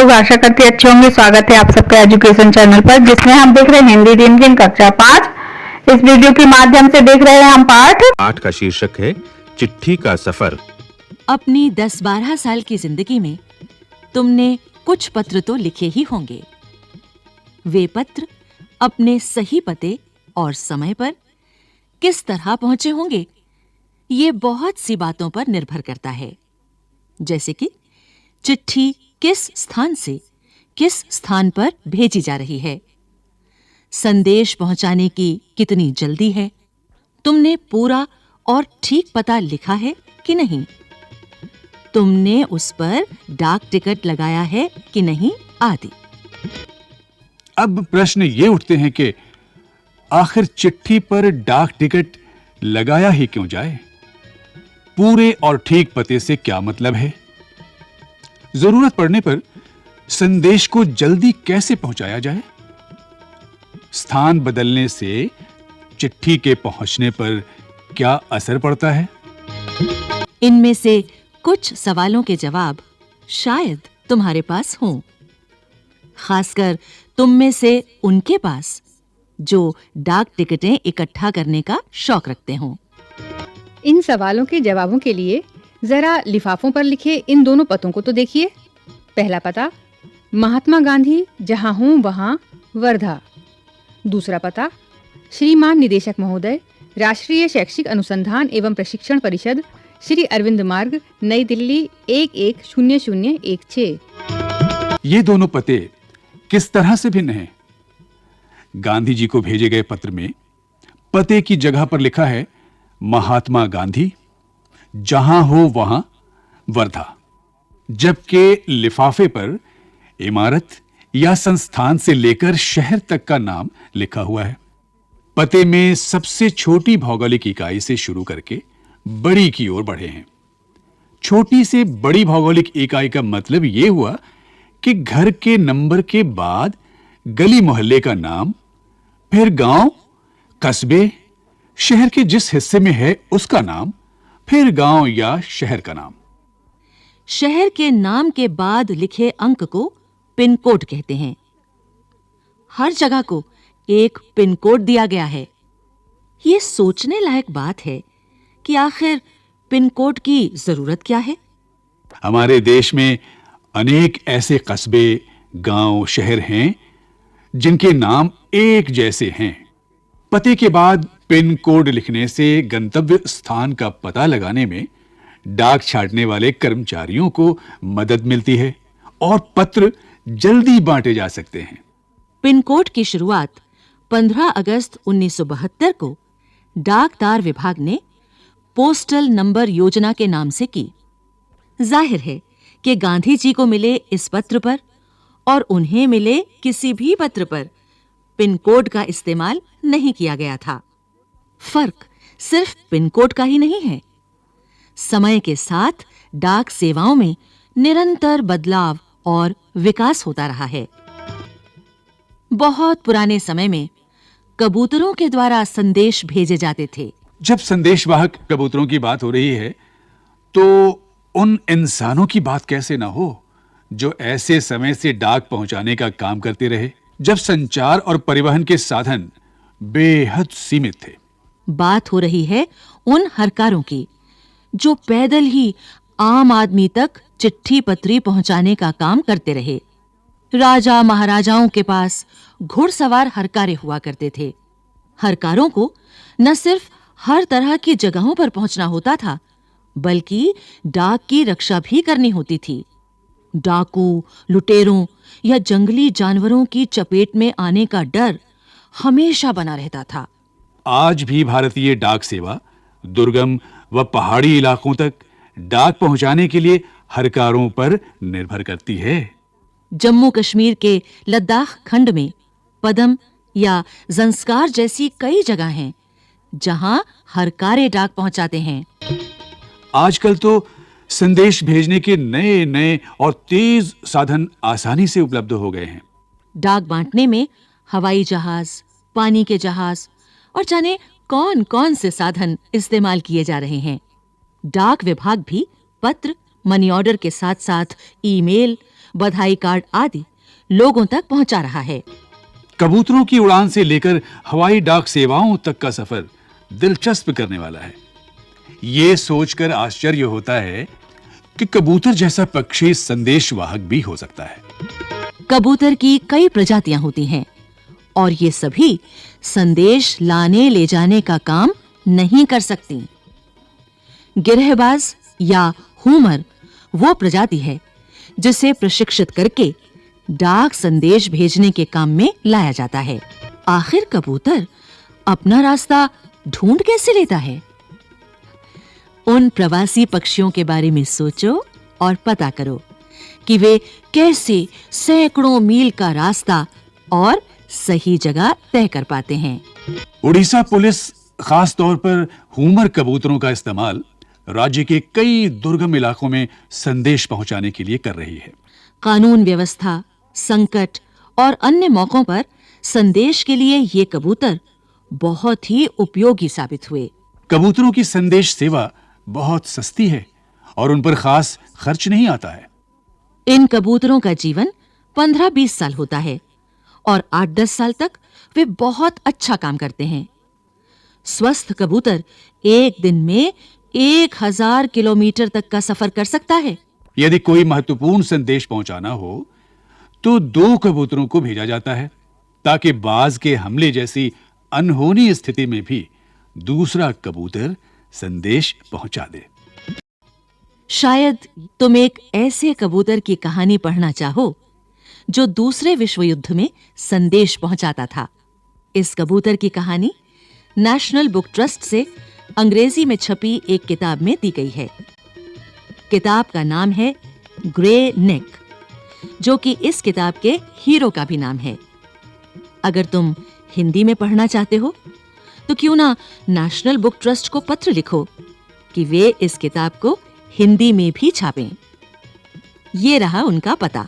लोग आशा करते अच्छे होंगे। स्वागत है आप सबका एजुकेशन चैनल पर, जिसमें हम देख रहे हैं हिंदी दिन कक्षा 5। इस वीडियो के माध्यम से देख रहे हैं हम पाठ का शीर्षक है चिट्ठी का सफर। अपनी 10-12 साल की जिंदगी में तुमने कुछ पत्र तो लिखे ही होंगे। वे पत्र अपने सही पते और समय पर किस तरह पहुंचे होंगे, ये बहुत सी बातों पर निर्भर करता है। जैसे कि चिट्ठी किस स्थान से किस स्थान पर भेजी जा रही है, संदेश पहुंचाने की कितनी जल्दी है, तुमने पूरा और ठीक पता लिखा है कि नहीं, तुमने उस पर डाक टिकट लगाया है कि नहीं, आदि। अब प्रश्न ये उठते हैं कि आखिर चिट्ठी पर डाक टिकट लगाया ही क्यों जाए? पूरे और ठीक पते से क्या मतलब है? जरूरत पड़ने पर संदेश को जल्दी कैसे पहुंचाया जाए? स्थान बदलने से चिट्ठी के पहुंचने पर क्या असर पड़ता है? इनमें से कुछ सवालों के जवाब शायद तुम्हारे पास हों, खासकर तुम में से उनके पास जो डाक टिकटें इकट्ठा करने का शौक रखते हों। इन सवालों के जवाबों के लिए जरा लिफाफों पर लिखे इन दोनों पतों को तो देखिए। पहला पता, महात्मा गांधी जहां हूं वहां, वर्धा। दूसरा पता, श्रीमान निदेशक महोदय, राष्ट्रीय शैक्षिक अनुसंधान एवं प्रशिक्षण परिषद, श्री अरविंद मार्ग, नई दिल्ली 110016। ये दोनों पते किस तरह से भिन्न हैं? गांधी जी को भेजे गए पत्र में पते की जगह पर लिखा है महात्मा गांधी जहां हो वहां, वर्धा, जबकि लिफाफे पर इमारत या संस्थान से लेकर शहर तक का नाम लिखा हुआ है। पते में सबसे छोटी भौगोलिक इकाई से शुरू करके बड़ी की ओर बढ़े हैं। छोटी से बड़ी भौगोलिक इकाई का मतलब यह हुआ कि घर के नंबर के बाद गली मोहल्ले का नाम, फिर गांव, कस्बे, शहर के जिस हिस्से में है उसका नाम, फिर गांव या शहर का नाम। शहर के नाम के बाद लिखे अंक को पिन कोड कहते हैं। हर जगह को एक पिन कोड दिया गया है। यह सोचने लायक बात है कि आखिर पिन कोड की जरूरत क्या है? हमारे देश में अनेक ऐसे कस्बे, गांव, शहर हैं जिनके नाम एक जैसे हैं। पते के बाद पिन कोड लिखने से गंतव्य स्थान का पता लगाने में डाक छांटने वाले कर्मचारियों को मदद मिलती है और पत्र जल्दी बांटे जा सकते हैं। पिन कोड की शुरुआत 15 अगस्त 1972 को डाक तार विभाग ने पोस्टल नंबर योजना के नाम से की। जाहिर है कि गांधी जी को मिले इस पत्र पर और उन्हें मिले किसी भी पत्र पर पिन कोड का इस्तेमाल नहीं किया गया था। फर्क सिर्फ पिन कोड का ही नहीं है। समय के साथ डाक सेवाओं में निरंतर बदलाव और विकास होता रहा है। बहुत पुराने समय में कबूतरों के द्वारा संदेश भेजे जाते थे। जब संदेशवाहक कबूतरों की बात हो रही है तो उन इंसानों की बात कैसे ना हो जो ऐसे समय से डाक पहुंचाने का काम करते रहे जब संचार और परिवहन के साधन बेहद सीमित थे। बात हो रही है उन हरकारों की जो पैदल ही आम आदमी तक चिट्ठी पत्री पहुंचाने का काम करते रहे। राजा महाराजाओं के पास घुड़सवार हरकारे हुआ करते थे। हरकारों को न सिर्फ हर तरह की जगहों पर पहुंचना होता था, बल्कि डाक की रक्षा भी करनी होती थी। डाकू, लुटेरों या जंगली जानवरों की चपेट में आने का डर हमेशा बना रहता था। आज भी भारतीय डाक सेवा दुर्गम व पहाड़ी इलाकों तक डाक पहुंचाने के लिए हरकारों पर निर्भर करती है। जम्मू कश्मीर के लद्दाख खंड में पदम या ज़ंस्कार जैसी कई जगह हैं जहां हरकारे डाक पहुंचाते हैं। आजकल तो संदेश भेजने के नए-नए और तेज साधन आसानी से उपलब्ध हो गए हैं। डाक बांटने में हवाई जहाज, पानी के जहाज और जाने कौन-कौन से साधन इस्तेमाल किए जा रहे हैं। डाक विभाग भी पत्र, मनी ऑर्डर के साथ-साथ ईमेल, बधाई कार्ड आदि लोगों तक पहुंचा रहा है। कबूतरों की उड़ान से लेकर हवाई डाक सेवाओं तक का सफर दिलचस्प करने वाला है। ये सोचकर आश्चर्य होता है कि कबूतर जैसा पक्षी संदेशवाहक भी हो सकता है। कबूतर की कई प्रजातियां होती हैं और ये सभी संदेश लाने ले जाने का काम नहीं कर सकती। गिरहबाज या हुमर वो प्रजाति है जिसे प्रशिक्षित करके डाक संदेश भेजने के काम में लाया जाता है। आखिर कबूतर अपना रास्ता ढूंढ कैसे लेता है? उन प्रवासी पक्षियों के बारे में सोचो और पता करो कि वे कैसे सैकड़ों मील का रास्ता और सही जगह तय कर पाते हैं। उड़ीसा पुलिस खास तौर पर हुमर कबूतरों का इस्तेमाल राज्य के कई दुर्गम इलाकों में संदेश पहुंचाने के लिए कर रही है। कानून व्यवस्था, संकट और अन्य मौकों पर संदेश के लिए ये कबूतर बहुत ही उपयोगी साबित हुए। कबूतरों की संदेश सेवा बहुत सस्ती है और उन पर खास खर्च नहीं आता है। इन कबूतरों का जीवन 15-20 साल होता है और 8-10 साल तक वे बहुत अच्छा काम करते हैं। स्वस्थ कबूतर एक दिन में 1000 किलोमीटर तक का सफर कर सकता है। यदि कोई महत्वपूर्ण संदेश पहुंचाना हो तो 2 कबूतरों को भेजा जाता है ताकि बाज के हमले जैसी अनहोनी स्थिति में भी दूसरा कबूतर संदेश पहुंचा दे। शायद तुम एक ऐसे कबूतर की कहानी पढ़ना चाहो जो दूसरे विश्व युद्ध में संदेश पहुंचाता था। इस कबूतर की कहानी नेशनल बुक ट्रस्ट से अंग्रेजी में छपी एक किताब में दी गई है। किताब का नाम है ग्रे नेक, जो कि इस किताब के हीरो का भी नाम है। अगर तुम हिंदी में पढ़ना चाहते हो तो क्यों ना नेशनल बुक ट्रस्ट को पत्र लिखो कि वे इस किताब को हिंदी में भी छापें। ये रहा उनका पता।